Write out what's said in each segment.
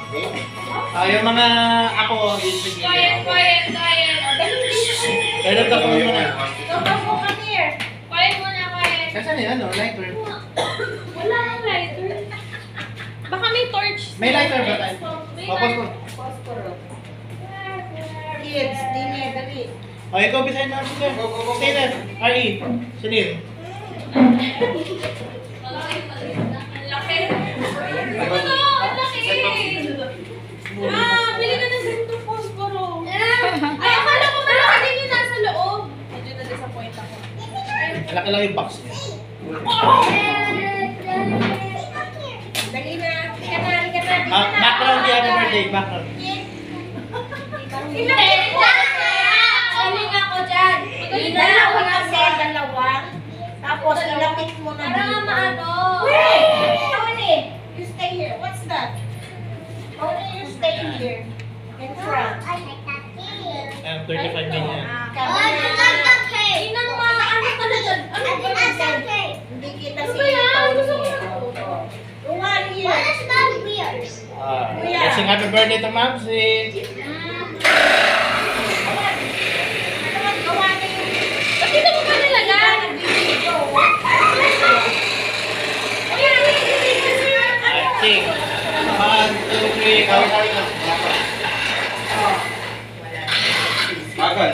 Yung mga ako, Quiet. Pero tapos mo na. Come here. Quiet muna, quiet. Kasi ano, lighter. Wala nang lighter. Baka may torch. May lighter ba tayo? Papos ko. Kids, dini, dali. Ikaw beside na. Stay there. R.E. Sunil. Ang laki. Ano? Ang laki. Bili ka ng ganitong posporo. Ay, akala ko malaki din yung nasa loob. Medyo na-disappoint ako. Malaki lang yung box niya. Dali na. Halika na. Background niya, happy birthday. Background. Saling ako dyan. Dalawa kasi, dalawa. Tapos, ilapit mo na Para nga dito. maano. Wait! Tony, you stay here. What's that? Tony, you stay here. In front. 35 million. Inang maano ka na dyan. Ano ba yan? Hindi kita Ano si ba yan? Gusto Tony. ko. One here. Sing happy birthday to Ma'am si... Ba't dito mo pa nilagay? Sing. 1, 2, 3. Kawin na. Bagal.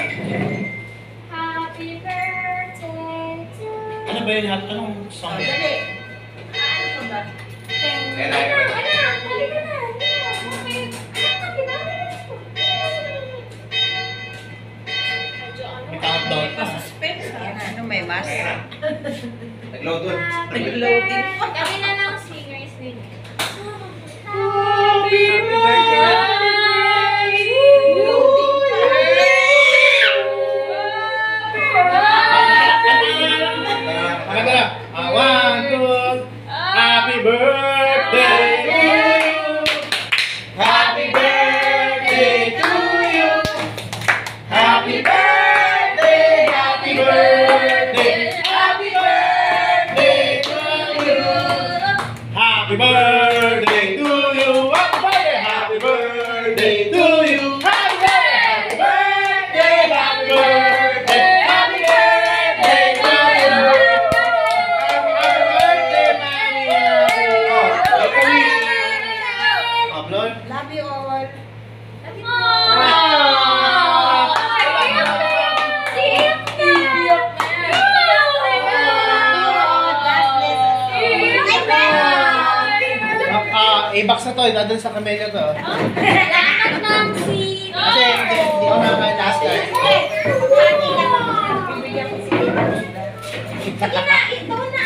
Happy birthday to Ano ba yun? Anong song yun? Dali. Ano ba? May countdown pa. Suspense. Ano, may mas? Nag-load doon. Nag-loading. Kami na lang singers din. Happy birthday! Loading Maganda. 1, 2. Happy birthday to you. Happy birthday to you. Happy birthday. Happy birthday. Happy birthday to you. Happy birthday to you. Happy birthday to you. Happy birthday. Happy birthday. Happy birthday to you. Love you all. I-box na to, dadun sa Camellia to. Lahat ng si... Kasi hindi ko nakakain last time. Bibigyan ko si Sige na, ito na.